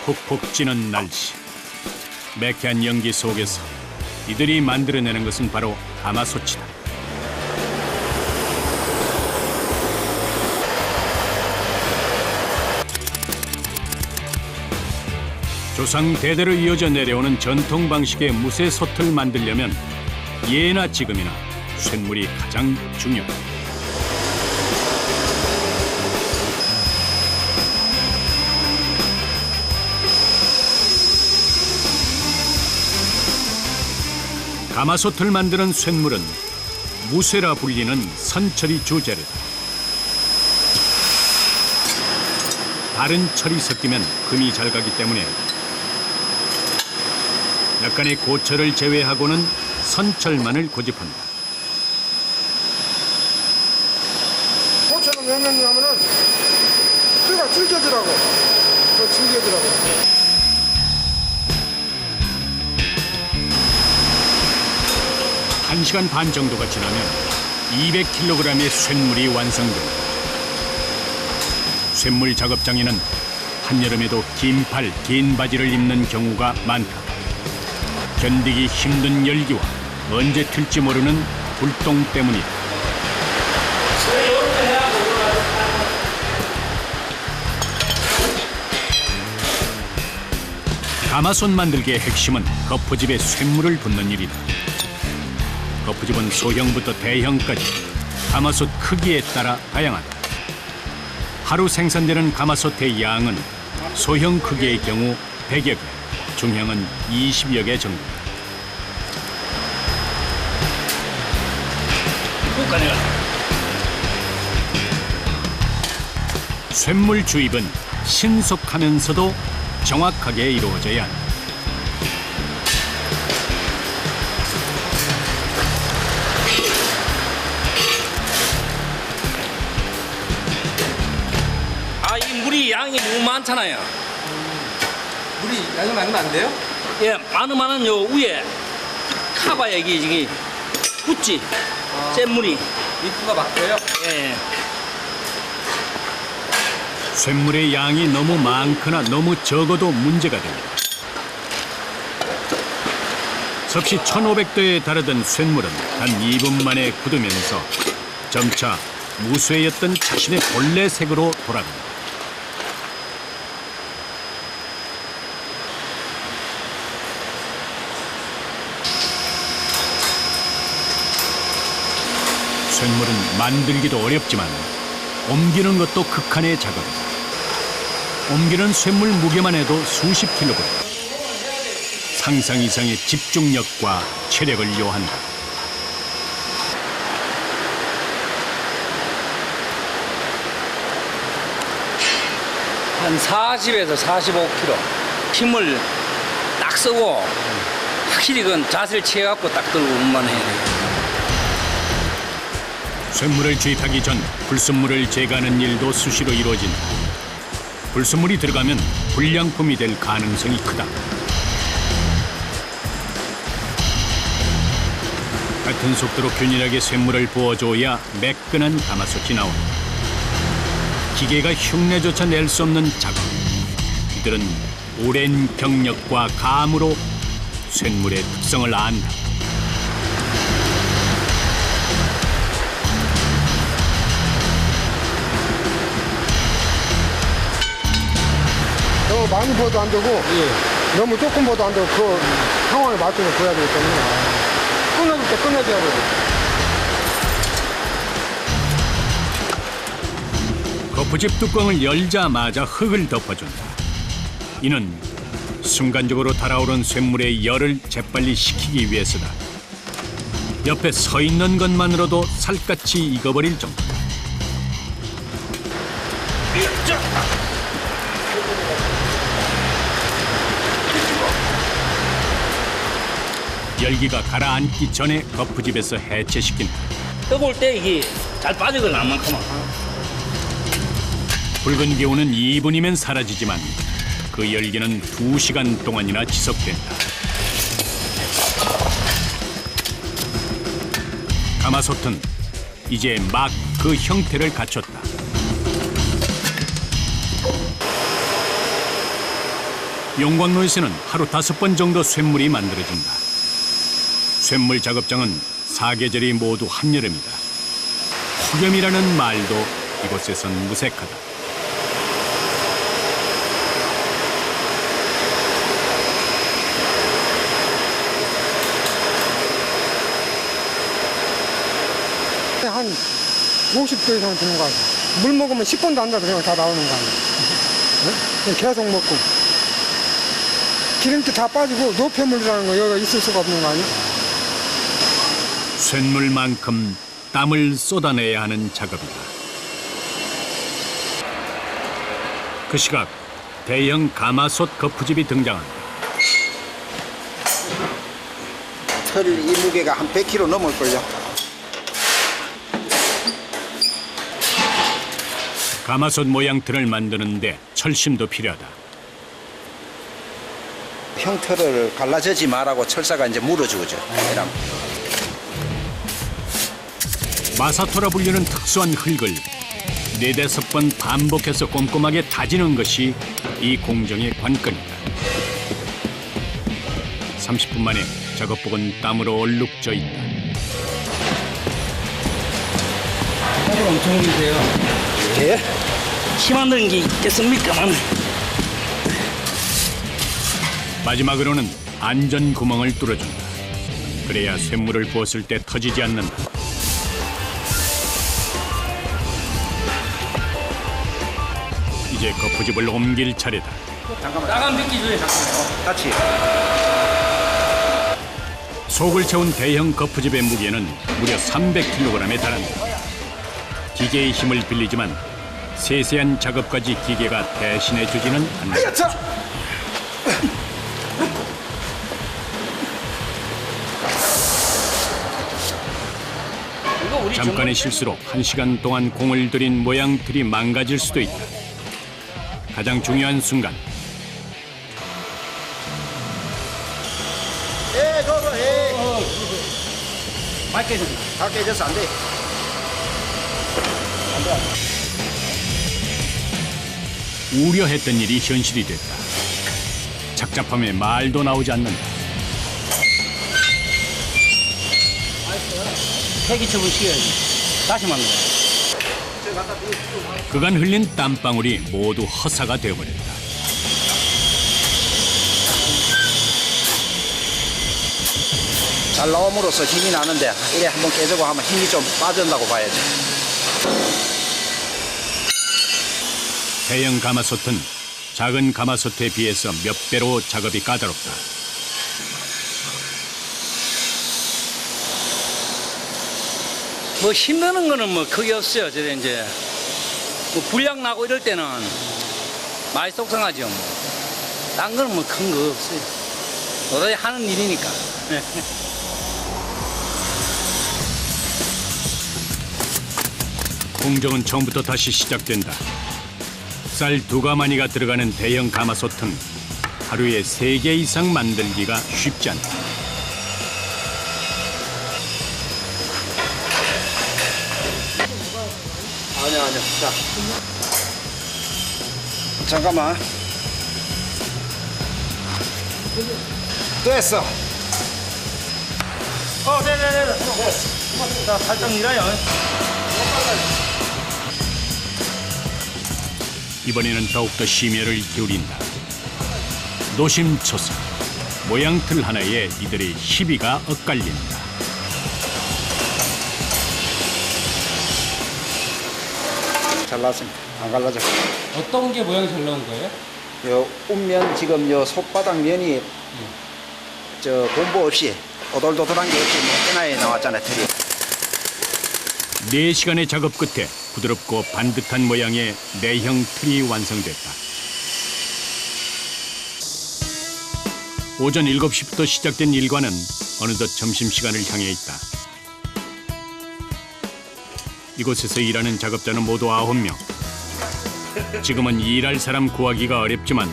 푹푹 찌는 날씨. 매캐한 연기 속에서 이들이 만들어내는 것은 바로 가마솥이다. 조상 대대로 이어져 내려오는 전통 방식의 무쇠솥을 만들려면 예나 지금이나 쇳물이 가장 중요하다. 가마솥을 만드는 쇳물은 무쇠라 불리는 선철이 주재료다. 다른 철이 섞이면 금이 잘 가기 때문에 약간의 고철을 제외하고는 선철만을 고집한다. 고철은 왜 넣냐면은 뼈가 질겨지라고. 더 질겨지라고. 1시간 반 정도가 지나면 200kg의 쇳물이 완성된다. 쇳물 작업장에는 한여름에도 긴 팔, 긴 바지를 입는 경우가 많다. 견디기 힘든 열기와 언제 튈지 모르는 불똥 때문이다. 가마솥 만들기의 핵심은 거푸집에 쇳물을 붓는 일이다. 거푸집은 소형부터 대형까지 가마솥 크기에 따라 다양하다. 하루 생산되는 가마솥의 양은 소형 크기의 경우 100여 개, 중형은 20여 개 정도. 쇳물 주입은 신속하면서도 정확하게 이루어져야 한다. 이 물이 양이 너무 많잖아요. 물이 양이 많으면 안 돼요? 예, 많으면은 요 위에 카바 여기 붙지. 센 물이. 입구가 막혀요? 예. 쇳물의 양이 너무 많거나 너무 적어도 문제가 됩니다. 섭씨 1500도에 달하던 쇳물은 단 2분 만에 굳으면서 점차 무쇠였던 자신의 본래 색으로 돌아간다. 쇳물은 만들기도 어렵지만 옮기는 것도 극한의 작업이다. 옮기는 쇳물 무게만 해도 수십 킬로그램. 상상 이상의 집중력과 체력을 요한다. 한 40에서 45kg. 힘을 딱 쓰고 확실히 그건 자세를 취해갖고 딱 들고 운만 해야 돼요. 쇳물을 주입하기 전 불순물을 제거하는 일도 수시로 이루어진다. 불순물이 들어가면 불량품이 될 가능성이 크다. 같은 속도로 균일하게 쇳물을 부어줘야 매끈한 가마솥이 나온다. 기계가 흉내조차 낼 수 없는 작업. 이들은 오랜 경력과 감으로 쇳물의 특성을 안다. 너무 많이 부어도 안 되고 너무 조금 부어도 안 되고 그 상황에 맞춰서 부어야 되기 때문에 끊어질 때 끊어줘야 돼요. 거푸집 뚜껑을 열자마자 흙을 덮어준다. 이는 순간적으로 달아오른 쇳물의 열을 재빨리 식히기 위해서다. 옆에 서 있는 것만으로도 살갗이 익어버릴 정도다. 열기가 가라앉기 전에 거푸집에서 해체시킨다. 뜨거울 때 이게 잘 빠지거든, 안만큼은. 붉은 기온은 2분이면 사라지지만 그 열기는 2시간 동안이나 지속된다. 가마솥은 이제 막 그 형태를 갖췄다. 용광로에서는 하루 5번 정도 쇳물이 만들어진다. 쇳물 작업장은 사계절이 모두 한여름이다. 폭염이라는 말도 이곳에선 무색하다. 한 50도 이상 되는 거 같아요. 물 먹으면 10분도 안 돼도 그냥 다 나오는 거 아니에요. 네? 그냥 계속 먹고. 기름기 다 빠지고 노폐물이라는 거 여기가 있을 수가 없는 거 아니에요? 쇳물만큼 땀을 쏟아내야 하는 작업이다. 그 시각 대형 가마솥 거푸집이 등장한다. 털 이 무게가 한 100kg 넘을걸요. 가마솥 모양 틀을 만드는데 철심도 필요하다. 형태를 갈라지지 말라고 철사가 이제 물어주죠. 이런. 마사토라 불리는 특수한 흙을 4~5번 반복해서 꼼꼼하게 다지는 것이 이 공정의 관건이다. 30분 만에 작업복은 땀으로 얼룩져 있다. 땀을 엄청 흘리세요. 예? 키 만드는 게 있겠습니까? 마지막으로는 안전 구멍을 뚫어준다. 그래야 쇳물을 부었을 때 터지지 않는다. 이제 거푸집을 옮길 차례다. 나간 빗기 전에 잠깐만요. 같이. 속을 채운 대형 거푸집의 무게는 무려 300kg에 달한다. 기계의 힘을 빌리지만 세세한 작업까지 기계가 대신해주지는 않는다. 이거 우리 잠깐의 실수로 1시간 동안 공을 들인 모양틀이 망가질 수도 있다. 가장 중요한 순간 예, 저거, 예. 맑게 좀. 다 깨져서 안 돼. 우려했던 일이 현실이 됐다. 착잡함에 말도 나오지 않는다. 폐기 처분 시켜야지. 다시 만들어. 그간 흘린 땀방울이 모두 허사가 되어버렸다. 잘 나옴으로써 힘이 나는데 이래 한번 깨지고 하면 힘이 좀 빠진다고 봐야죠. 대형 가마솥은 작은 가마솥에 비해서 몇 배로 작업이 까다롭다. 뭐 힘드는 거는 뭐 크게 없어요. 저 이제 뭐 불량 나고 이럴 때는 많이 속상하죠. 뭐. 딴 거는 뭐 큰 거 없어요. 도저히 하는 일이니까. 공정은 처음부터 다시 시작된다. 쌀 2가마니가 들어가는 대형 가마솥은 하루에 3개 이상 만들기가 쉽지 않다. 아니야. 자. 잠깐만. 됐어. 네네네. 자, 살짝 밀어요. 이번에는 더욱더 심혈을 기울인다. 노심초사, 모양틀 하나에 이들의 시비가 엇갈린다. 잘 나왔습니다. 안 갈라져. 어떤 게 모양이 잘 나온 거예요? 요 up면 지금 요 솥바닥 면이 저 공부 없이 오돌도돌한 게 없이 깨나에 나왔잖아요. 틀이. 4시간의 작업 끝에 부드럽고 반듯한 모양의 내형 틀이 완성됐다. 오전 7시부터 시작된 일과는 어느덧 점심시간을 향해 있다. 이곳에서 일하는 작업자는 모두 9명. 지금은 일할 사람 구하기가 어렵지만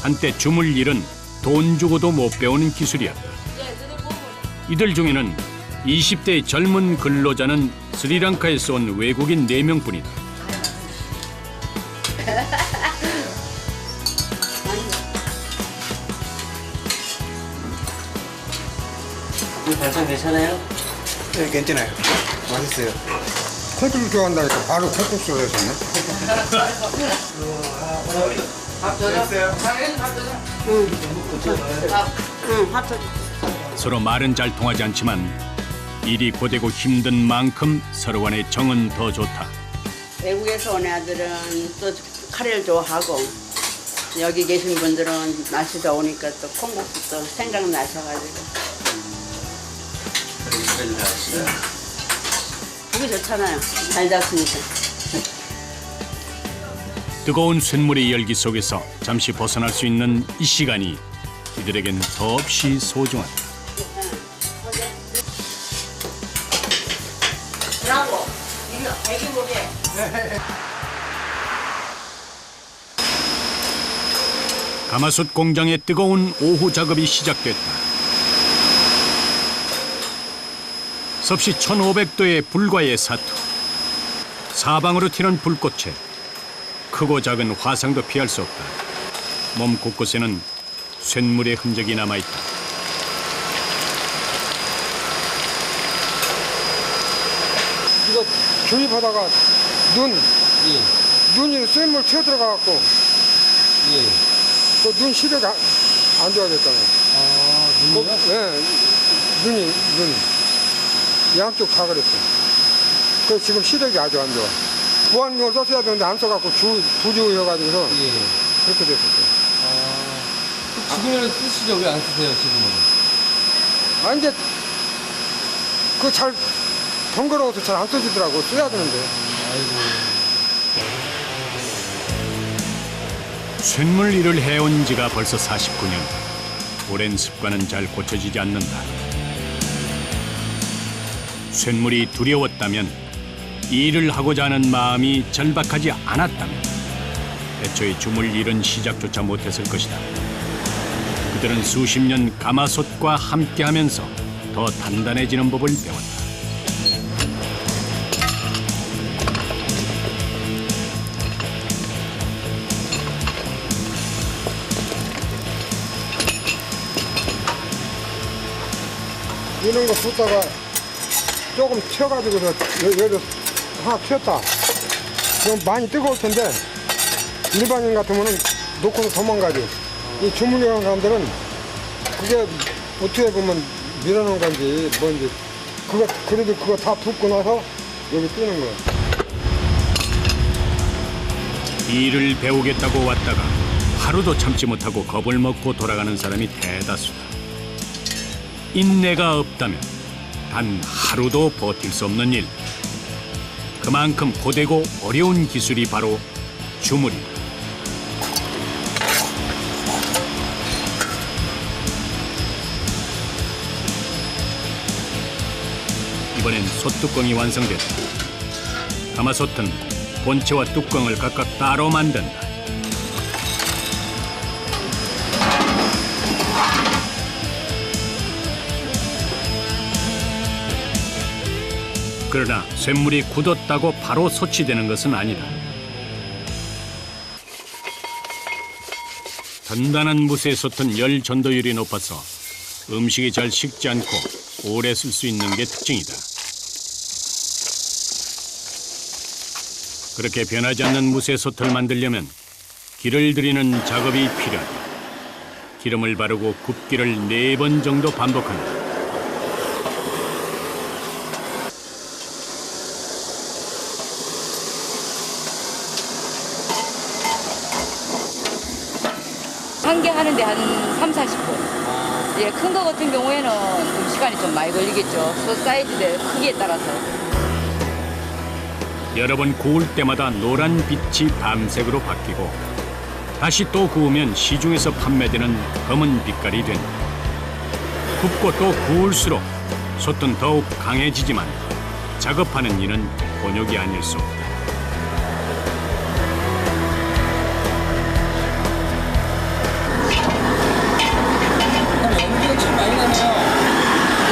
한때 주물 일은 돈 주고도 못 배우는 기술이었다. 이들 중에는 20대의 젊은 근로자는 스리랑카에서 온 외국인 4명뿐이다. 이 반찬 괜찮아요? 네, 괜찮아요. 맛있어요. 콩국수 좋아한다니까 바로 콩국수로 해줬네. 서로 말은 잘 통하지 않지만 일이 고되고 힘든 만큼 서로 간의 정은 더 좋다. 외국에서 온 애들은 또 카레를 좋아하고 여기 계신 분들은 날씨 더우니까 또 콩국수 또 생각나셔가지고 그게 좋잖아요. 잘 잤으니까. 뜨거운 쇳물의 열기 속에서 잠시 벗어날 수 있는 이 시간이 이들에겐 더없이 소중하다. 브라보. 이거 애기 목에. 가마솥 공장의 뜨거운 오후 작업이 시작됐다. 섭씨 1500도의 불과의 사투. 사방으로 튀는 불꽃에 크고 작은 화상도 피할 수 없다. 몸 곳곳에는 쇳물의 흔적이 남아있다. 이거 조립하다가 예. 눈이 쇳물 튀어들어가갖고 예. 그 눈 시력이 안 좋아졌잖아요. 아, 눈이요? 네, 눈 양쪽 다 그랬어. 그래서 지금 시력이 아주 안 좋아. 보안용을 썼어야 되는데 안 써갖고 부주여가지고서 예. 그렇게 됐었어요. 지금은 쓰시죠? 왜 안 쓰세요, 지금은? 아 이제 그 잘 번거로워서 잘 안 써지더라고. 써야 되는데. 아이고. 쇳물 일을 해온 지가 벌써 49년. 오랜 습관은 잘 고쳐지지 않는다. 쇳물이 두려웠다면, 이 일을 하고자 하는 마음이 절박하지 않았다면 애초에 주물 일은 시작조차 못했을 것이다. 그들은 수십 년 가마솥과 함께하면서 더 단단해지는 법을 배웠다. 이런 거 붓다가 조금 튀어가지고서 여기서 하나 튀었다. 그럼 많이 뜨거울 텐데 일반인 같으면은 놓고서 도망가지. 이 주물리는 사람들은 그게 어떻게 보면 밀어놓은 건지 뭔지 그래도 그거 다 붓고 나서 여기 뜨는 거야. 이 일을 배우겠다고 왔다가 하루도 참지 못하고 겁을 먹고 돌아가는 사람이 대다수다. 인내가 없다면 단 하루도 버틸 수 없는 일. 그만큼 고되고 어려운 기술이 바로 주물이다. 이번엔 솥뚜껑이 완성됐다. 가마솥은 본체와 뚜껑을 각각 따로 만든다. 그러나 쇳물이 굳었다고 바로 소치되는 것은 아니다. 단단한 무쇠 솥은 열 전도율이 높아서 음식이 잘 식지 않고 오래 쓸 수 있는 게 특징이다. 그렇게 변하지 않는 무쇠 솥을 만들려면 기를 들이는 작업이 필요하다. 기름을 바르고 굽기를 4번 정도 반복한다. 한 개 하는데 한 3, 40분. 예, 큰 거 같은 경우에는 시간이 좀 많이 걸리겠죠. 소 사이즈대 크기에 따라서. 여러 번 구울 때마다 노란 빛이 밤색으로 바뀌고 다시 또 구우면 시중에서 판매되는 검은 빛깔이 된다. 굽고 또 구울수록 솥은 더욱 강해지지만 작업하는 이는 곤욕이 아닐 수 없다. 연기가 참 많이 나네요.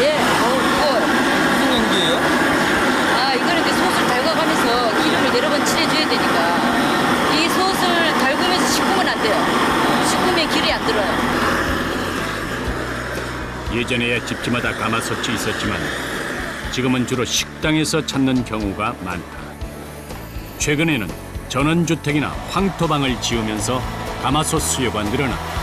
예, 무거워요. 무슨 연기예요? 아, 이거는 이제 솥을 달궈가면서 기름을 여러 번 칠해줘야 되니까 이 솥을 달구면서 식으면 안 돼요. 식으면 기름이 안 들어요. 예전에야 집집마다 가마솥이 있었지만 지금은 주로 식당에서 찾는 경우가 많다. 최근에는 전원주택이나 황토방을 지으면서 가마솥 수요가 늘어났다.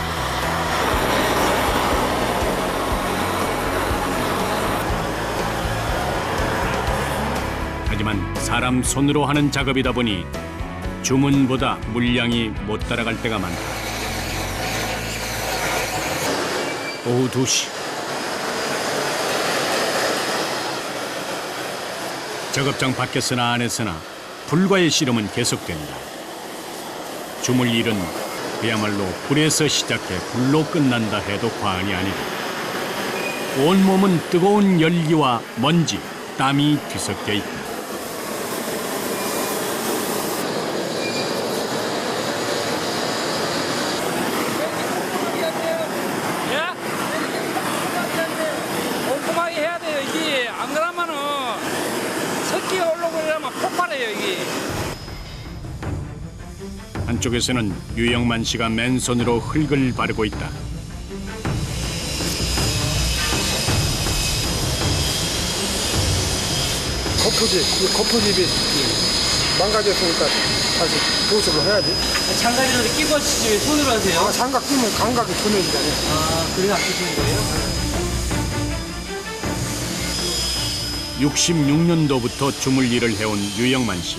하지만 사람 손으로 하는 작업이다 보니 주문보다 물량이 못 따라갈 때가 많다. 오후 2시. 작업장 밖에서나 안에서나 불과의 씨름은 계속된다. 주물 일은 그야말로 불에서 시작해 불로 끝난다 해도 과언이 아니다. 온몸은 뜨거운 열기와 먼지, 땀이 뒤섞여 있다. 꼼꼼하게 해야 돼요, 이게. 안 그러면은 석기가 올라오고 이러면 폭발해요, 이게. 한쪽에서는 유영만 씨가 맨손으로 흙을 바르고 있다. 거푸집이 망가졌으니까 다시 보습을 해야지. 장갑이 전에 끼고 하시지 왜 손으로 하세요? 아, 장갑 끼면 감각이 분해지잖아요. 아, 그래서 안 끼시는 거예요? 66년도부터 주물 일을 해온 유영만 씨.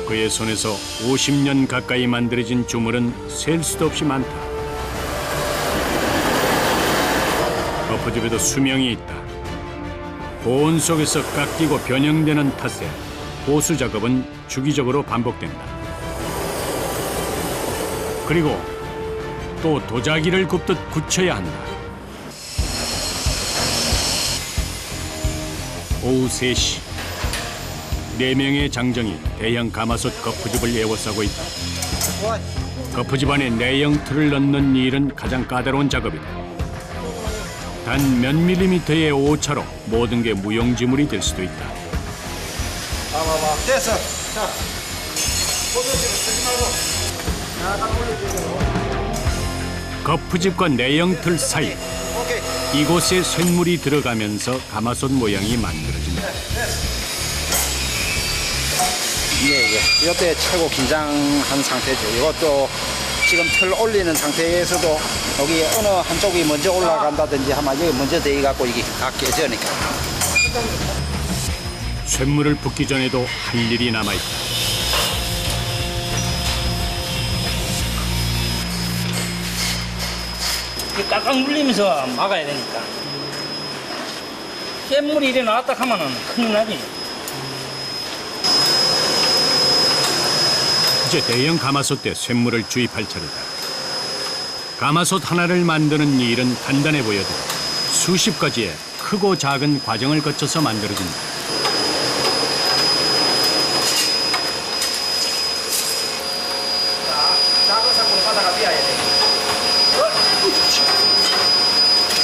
그의 손에서 50년 가까이 만들어진 주물은 셀 수도 없이 많다. 엎어집에도 수명이 있다. 고온 속에서 깎이고 변형되는 탓에 보수 작업은 주기적으로 반복된다. 그리고 또 도자기를 굽듯 굳혀야 한다. 오후 3시. 4명의 장정이 대형 가마솥 거푸집을 에워싸고 있다. 거푸집 안에 내형 틀을 넣는 일은 가장 까다로운 작업이다. 단 몇 밀리미터의 오차로 모든 게 무용지물이 될 수도 있다. 됐어. 자, 보조실을 쓰지 말고. 딱 올려주세요. 거푸집과 내형 틀 사이. 오케이. 이곳에 쇳물이 들어가면서 가마솥 모양이 만들어진다. 예. 이때 최고 긴장한 상태죠. 이것도 지금 틀 올리는 상태에서도 여기 어느 한쪽이 먼저 올라간다든지 하면 여기 먼저 대해갖고 이게 다 깨져니까. 쇳물을 붓기 전에도 할 일이 남아있다. 이게 깍깍 물리면서 막아야 되니까. 쇳물이 이래 나왔다 하면은 큰일 나지. 이제 대형 가마솥에 쇳물을 주입할 차례다. 가마솥 하나를 만드는 일은 간단해 보여도 수십 가지의 크고 작은 과정을 거쳐서 만들어진다. 작은 사고로 바다가 비어야 돼.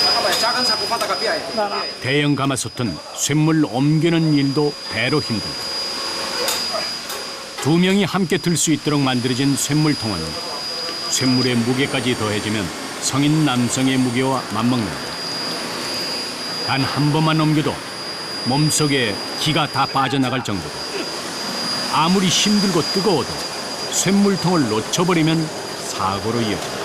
잠깐만요. 작은 사고 바다가 비어야 돼. 대형 가마솥은 쇳물 옮기는 일도 배로 힘들다. 2명이 함께 들 수 있도록 만들어진 쇳물통은 쇳물의 무게까지 더해지면 성인 남성의 무게와 맞먹는다. 단 한 번만 옮겨도 몸속에 기가 다 빠져나갈 정도다. 아무리 힘들고 뜨거워도 쇳물통을 놓쳐버리면 사고로 이어진다.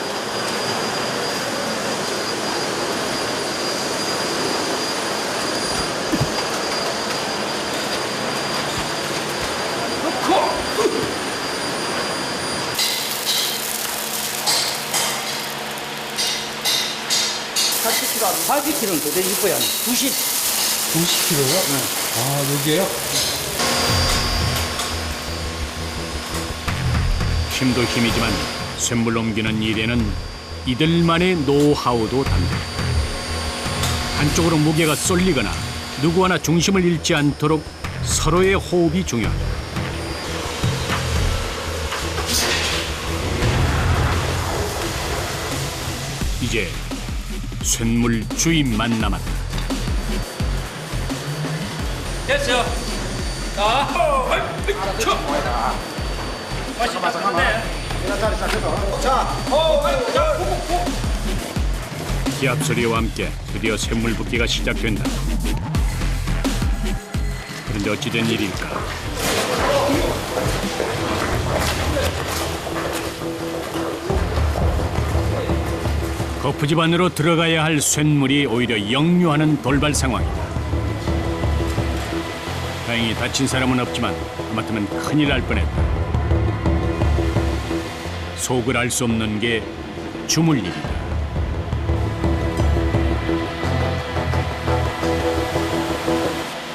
한 80kg는 더 되실 거야. 90. 90kg요? 네. 아, 여기에요? 힘도 힘이지만 쇳물 옮기는 일에는 이들만의 노하우도 담겨. 한쪽으로 무게가 쏠리거나 누구 하나 중심을 잃지 않도록 서로의 호흡이 중요하다. 이제 쇳물 주입만 남았다. 됐어요. 자, 잠깐만. 이런 자리 잡혀서. 자, 기합 소리와 함께 드디어 쇳물 붓기가 시작된다. 그런데 어찌된 일일까? 거푸집 안으로 들어가야 할 쇳물이 오히려 역류하는 돌발 상황이다. 다행히 다친 사람은 없지만 하마터면 큰일 날 뻔했다. 속을 알 수 없는 게 주물 일이다.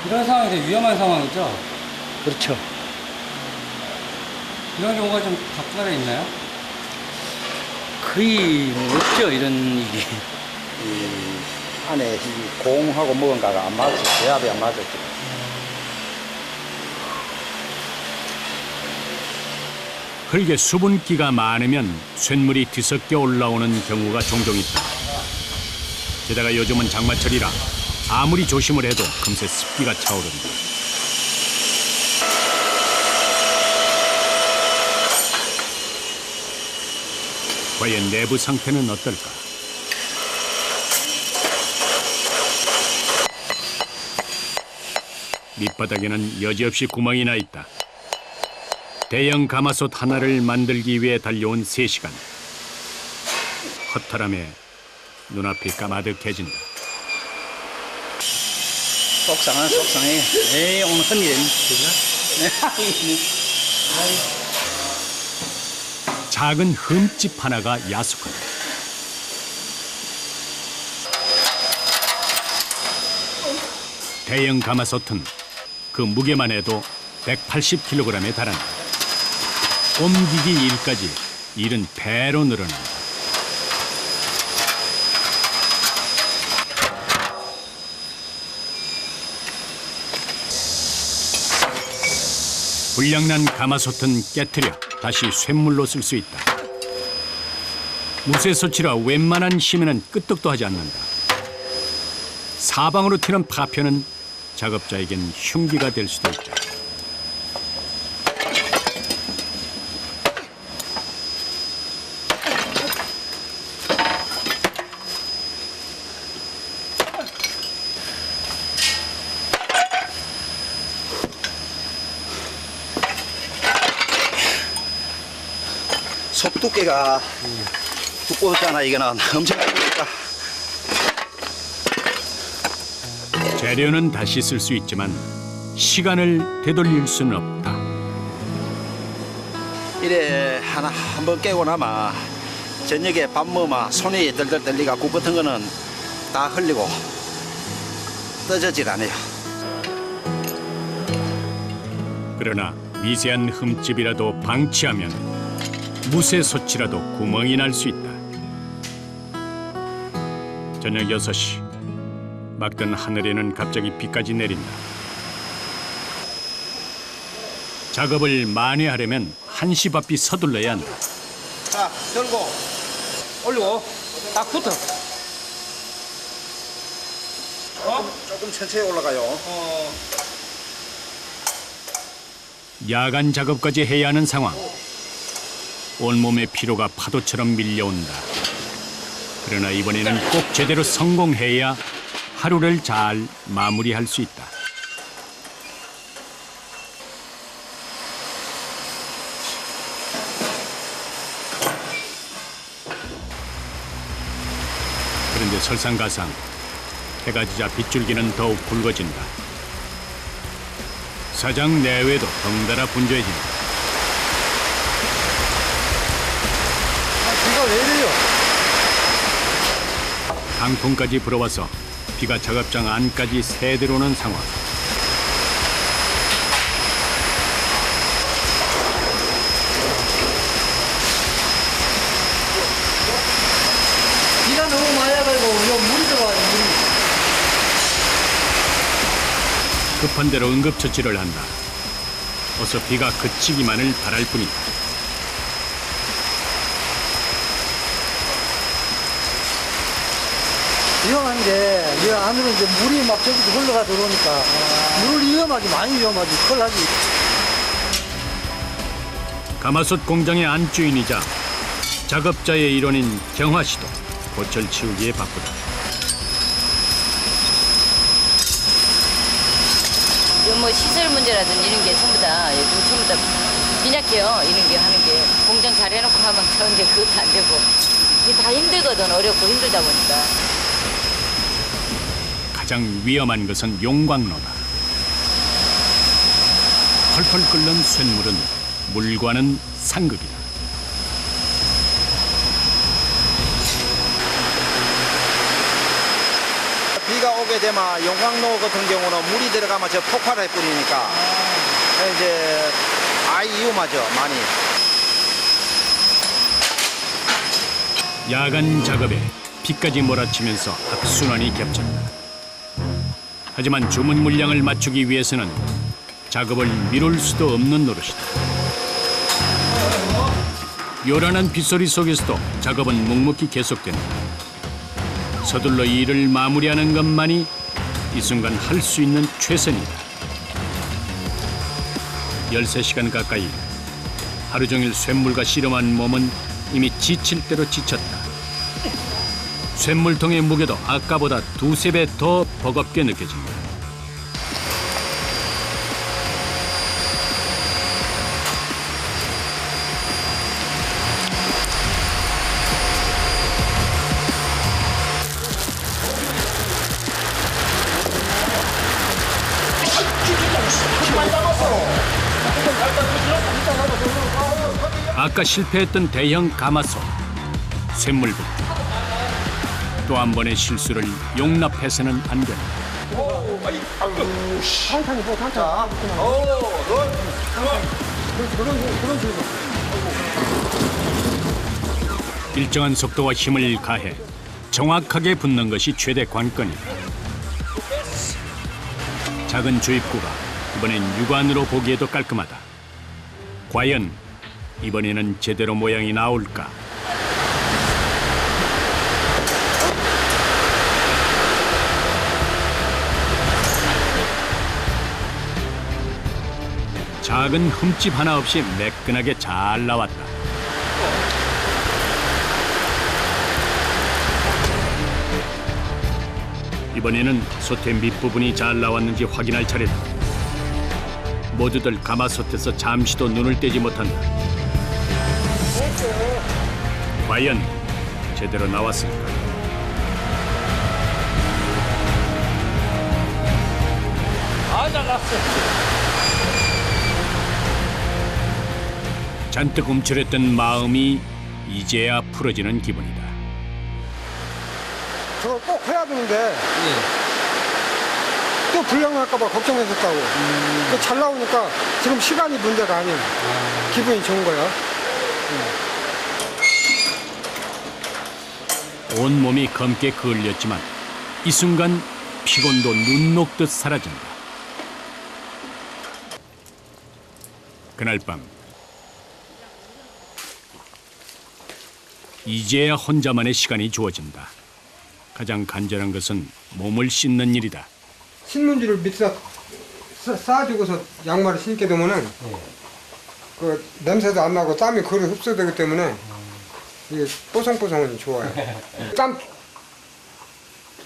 이런 상황이 되게 위험한 상황이죠? 그렇죠. 이런 경우가 좀 각별에 있나요? 거의 없죠, 이런 일이. 이 안에 이 공하고 뭔가가 안 맞았지, 배합이 안 맞았지. 흙에 수분기가 많으면 쇳물이 뒤섞여 올라오는 경우가 종종 있다. 게다가 요즘은 장마철이라 아무리 조심을 해도 금세 습기가 차오른다. 과연 내부 상태는 어떨까? 밑바닥에는 여지없이 구멍이 나 있다. 대형 가마솥 하나를 만들기 위해 달려온 3시간. 허탈함에 눈앞이 까마득해진다. 속상해. 에이, 오늘 큰일이네. 작은 흠집 하나가 야속하다. 대형 가마솥은 그 무게만 해도 180kg에 달한다. 옮기기 일까지 일은 배로 늘어난다. 불량난 가마솥은 깨트려 다시 쇳물로 쓸 수 있다. 무쇠솥이라 웬만한 힘에는 끄떡도 하지 않는다. 사방으로 튀는 파편은 작업자에겐 흉기가 될 수도 있다. 속 두께가 두꺼웠잖아. 이거는 엄청 두껍다. 재료는 다시 쓸 수 있지만 시간을 되돌릴 수는 없다. 이래 하나 한 번 깨고 나면 저녁에 밥 먹으면 손이 덜덜 떨리가 국 같은 거는 다 흘리고 떠지질 않아요. 그러나 미세한 흠집이라도 방치하면 무쇠솥이라도 구멍이 날 수 있다. 저녁 6시. 막던 하늘에는 갑자기 비까지 내린다. 작업을 만회하려면 한시 바삐 서둘러야 한다. 자, 들고 올리고, 딱 붙어. 조금 천천히 올라가요. 야간 작업까지 해야 하는 상황. 온몸의 피로가 파도처럼 밀려온다. 그러나 이번에는 꼭 제대로 성공해야 하루를 잘 마무리할 수 있다. 그런데 설상가상 해가 지자 빗줄기는 더욱 굵어진다. 사장 내외도 덩달아 분주해진다. 비가 왜 이래요? 강풍까지 불어와서 비가 작업장 안까지 새들어오는 상황. 비가 너무 많이 와가지고 물이 들어와요, 물이. 급한 대로 응급처치를 한다. 어서 비가 그치기만을 바랄 뿐이다. 위험한 게, 이 안으로 이제 물이 막 저기서 흘러가 들어오니까, 물 위험하지, 많이 위험하지, 큰일 나지. 가마솥 공장의 안주인이자 작업자의 일원인 경화 씨도 고철 치우기에 바쁘다. 뭐 시설 문제라든지 이런 게 전부 다 요즘 전부 다 빈약해요. 이런 게 하는 게 공정 잘 해놓고 하면 좋은데 그것도 안 되고 이게 다 힘들거든. 어렵고 힘들다 보니까. 가장 위험한 것은 용광로다. 펄펄 끓는 쇳물은 물과는 상극이다. 비가 오게 되면 용광로 같은 경우는 물이 들어가면 저 폭발해 버리니까 이제 아이 위험하죠, 많이. 야간 작업에 비까지 몰아치면서 악순환이 겹쳤다. 하지만 주문 물량을 맞추기 위해서는 작업을 미룰 수도 없는 노릇이다. 요란한 빗소리 속에서도 작업은 묵묵히 계속된다. 서둘러 일을 마무리하는 것만이 이 순간 할 수 있는 최선이다. 13시간 가까이 하루 종일 쇳물과 씨름한 몸은 이미 지칠 대로 지쳤다. 쇳물통의 무게도 아까보다 두세 배 더 버겁게 느껴진다. 아까 실패했던 대형 가마솥, 쇳물붓기. 또 한 번의 실수를 용납해서는 안 된다. 탄탄히 뭐 탄탄. 그런 식으로. 일정한 속도와 힘을 가해 정확하게 붓는 것이 최대 관건이다. 작은 주입구가 이번엔 육안으로 보기에도 깔끔하다. 과연 이번에는 제대로 모양이 나올까? 작은 흠집 하나 없이 매끈하게 잘 나왔다. 이번에는 솥의 밑부분이 잘 나왔는지 확인할 차례다. 모두들 가마솥에서 잠시도 눈을 떼지 못한다. 과연 제대로 나왔을까? 잔뜩 움츠렸던 마음이 이제야 풀어지는 기분이다. 저걸 꼭 해야 되는데 또 불량 날까봐 걱정했었다고. 근데 잘 나오니까 지금 시간이 문제가 아니에요. 기분이 좋은 거야. 온몸이 검게 그을렸지만 이 순간 피곤도 눈 녹듯 사라진다. 그날 밤 이제야 혼자만의 시간이 주어진다. 가장 간절한 것은 몸을 씻는 일이다. 신문지를 밑에다 쌓아주고서 양말을 신게 되면은 그 냄새도 안 나고 땀이 그로 흡수되기 때문에 이게 뽀송뽀송은 좋아요. 땀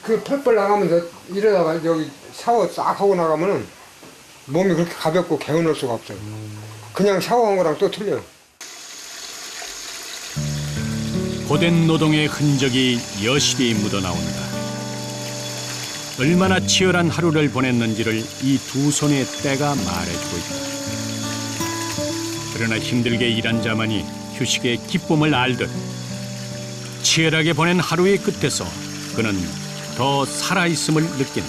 그 펄펄 나가면서 이러다가 여기 샤워 싹 하고 나가면은 몸이 그렇게 가볍고 개운할 수가 없어요. 그냥 샤워한 거랑 또 틀려요. 고된 노동의 흔적이 여실히 묻어나온다. 얼마나 치열한 하루를 보냈는지를 이 두 손의 때가 말해주고 있다. 그러나 힘들게 일한 자만이 휴식의 기쁨을 알듯 치열하게 보낸 하루의 끝에서 그는 더 살아있음을 느낀다.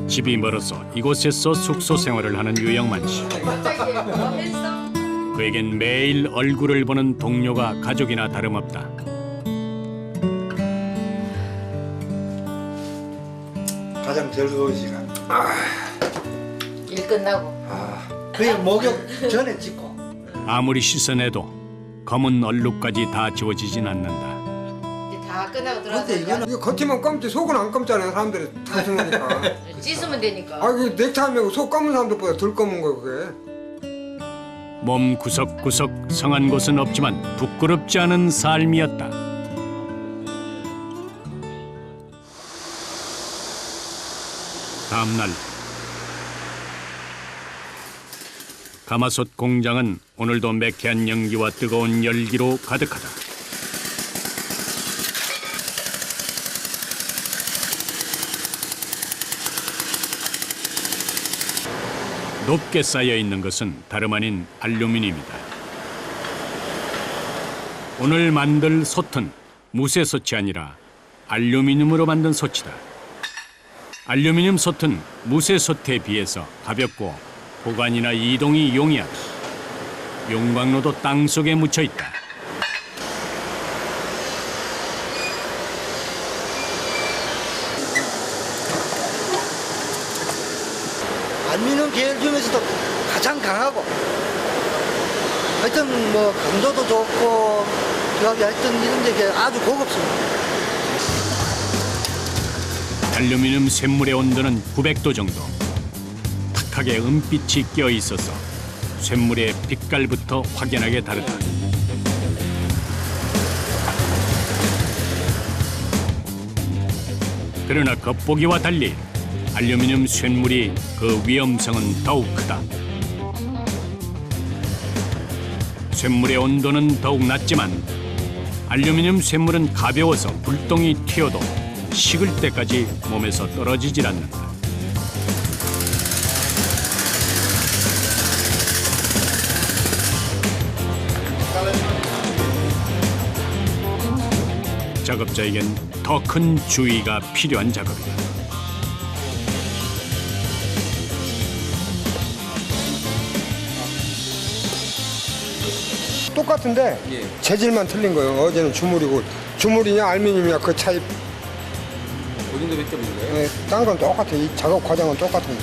집이 멀어서 이곳에서 숙소 생활을 하는 유영만 씨. 그에겐 매일 얼굴을 보는 동료가 가족이나 다름없다. 가장 즐거운 시간. 일 끝나고. 그냥 목욕 전에 찍고. 아무리 씻어내도 검은 얼룩까지 다 지워지진 않는다. 이제 다 다 끝나고 들어와서 근데 이거는 이거 겉이만 검지 속은 안 검잖아요. 사람들이 다 생각하니까. 씻으면 되니까. 아, 이게 넥타이면 속 검은 사람들보다 덜 검은 거 그게. 몸 구석구석 성한 곳은 없지만 부끄럽지 않은 삶이었다. 다음 날 가마솥 공장은 오늘도 매캐한 연기와 뜨거운 열기로 가득하다. 높게 쌓여 있는 것은 다름 아닌 알루미늄이다. 오늘 만들 솥은 무쇠솥이 아니라 알루미늄으로 만든 솥이다. 알루미늄 솥은 무쇠솥에 비해서 가볍고 보관이나 이동이 용이하다. 용광로도 땅속에 묻혀 있다. 알루미늄 계열 중에서도 가장 강하고 하여튼 뭐 강도도 좋고 조합이 하여튼 이런 게 아주 고급습니다. 알루미늄 쇳물의 온도는 900도 정도. 탁하게 은빛이 껴 있어서 쇳물의 빛깔부터 확연하게 다르다. 그러나 겉보기와 달리 알루미늄 쇳물이 그 위험성은 더욱 크다. 쇳물의 온도는 더욱 낮지만 알루미늄 쇳물은 가벼워서 불똥이 튀어도 식을 때까지 몸에서 떨어지질 않는다. 작업자에겐 더 큰 주의가 필요한 작업이다. 똑같은데 예. 재질만 틀린 거예요. 어제는 주물이고 주물이냐 알루미늄이냐 그 차이. 어딘데 몇 점인 거예요? 예, 딴 건 똑같아. 이 작업 과정은 똑같은 거.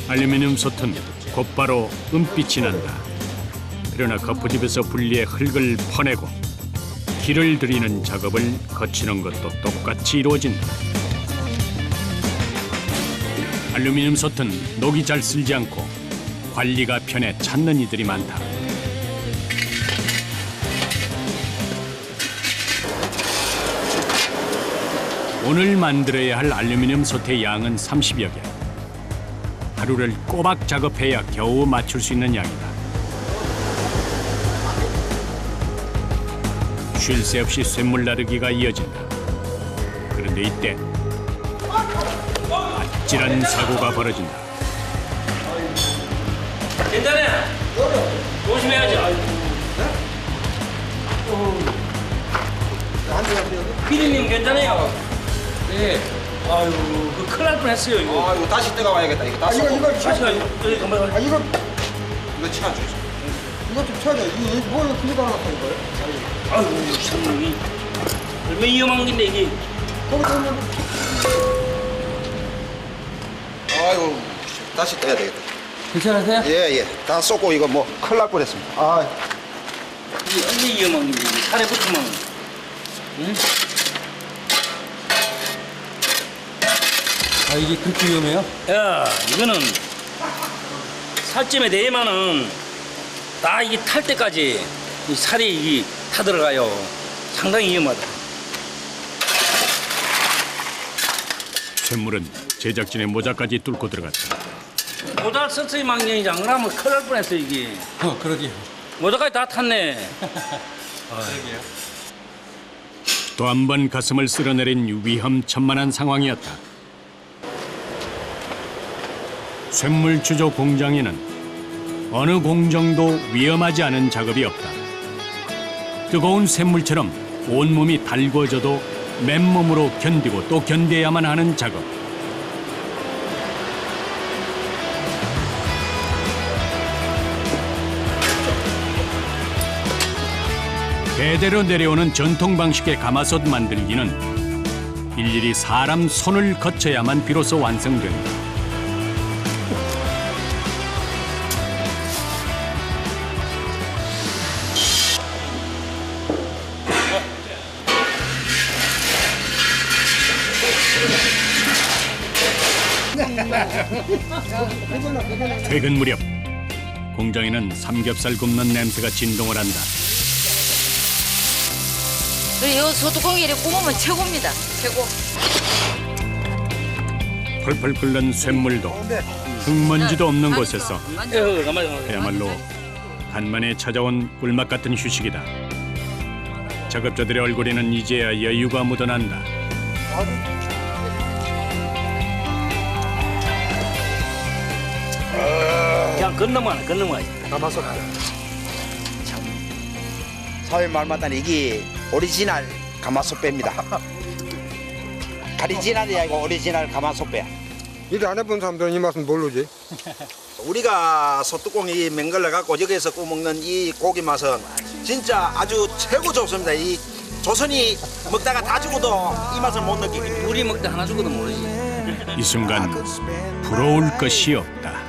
알루미늄 솥은 곧바로 은빛이 난다. 그러나 거푸집에서 분리해 흙을 퍼내고 기를 들이는 작업을 거치는 것도 똑같이 이루어진다. 알루미늄 솥은 녹이 잘 슬지 않고 관리가 편해 찾는 이들이 많다. 오늘 만들어야 할 알루미늄 솥의 양은 30여 개. 하루를 꼬박 작업해야 겨우 맞출 수 있는 양이다. 쉴 새 없이 쇳물 나르기가 이어진다. 그런데 이때 아찔한 사고가 벌어진다. 괜찮아요. 조심해야죠. 피디님 괜찮아요? 네. 아유, 그 큰일 날 뻔했어요 이거. 아 이거 다시 뜨거워야겠다. 이거 다시. 이거 다시 가요. 여기 가만. 아 이거 치워 주세요. 이거 좀 쳐야 돼. 이거 뭘 그리고 나왔다는 거예요? 아유, 참 이게 얼마나 위험한 건데 이게. 아이고 다시 떠야 되겠다. 괜찮으세요? 예예. 다 쏟고 이거 뭐 큰일 날 뻔했습니다. 아. 이게 얼마나 위험한 건데 이게 살에 붙으면. 응? 아 이게 그렇게 위험해요? 야, 이거는 살점에 대해만은 다 이게 탈 때까지 이 살이 이게 타 들어가요. 상당히 위험하다. 쇳물은 제작진의 모자까지 뚫고 들어갔다. 모자 썼어야 망정이지 안 그러면 큰일 날 뻔했어 이게. 그러게요. 모자까지 다 탔네. 그러게요. 또 한 번 가슴을 쓸어내린 위험천만한 상황이었다. 쇳물 추조 공장에는 어느 공정도 위험하지 않은 작업이 없다. 뜨거운 쇳물처럼 온몸이 달궈져도 맨몸으로 견디고 또 견뎌야만 하는 작업. 대대로 내려오는 전통 방식의 가마솥 만들기는 일일이 사람 손을 거쳐야만 비로소 완성된다. 퇴근 무렵 공장에는 삼겹살 굽는 냄새가 진동을 한다. 그리고 이 소뚜껑에 이렇게 구우면 최고입니다. 최고. 펄펄 끓는 쇳물도 흙먼지도 없는 곳에서 가만. 그야말로 간만에 찾아온 꿀맛 같은 휴식이다. 작업자들의 얼굴에는 이제야 여유가 묻어난다. 그냥 건너만 건너만. 사회 말마다는 이게 오리지널 가마솥배입니다. 가리지널이 아니고 오리지널 가마솥배야. 일 안 해본 사람들은 이 맛은 모르지. 우리가 소뚜껑이 맹글러 갖고 여기에서 구워먹는 이 고기 맛은 진짜 아주 최고 좋습니다. 이 조선이 먹다가 다 죽어도 이 맛을 못 느끼게. 우리 먹다 하나 죽어도 모르지. 이 순간 부러울 것이 없다.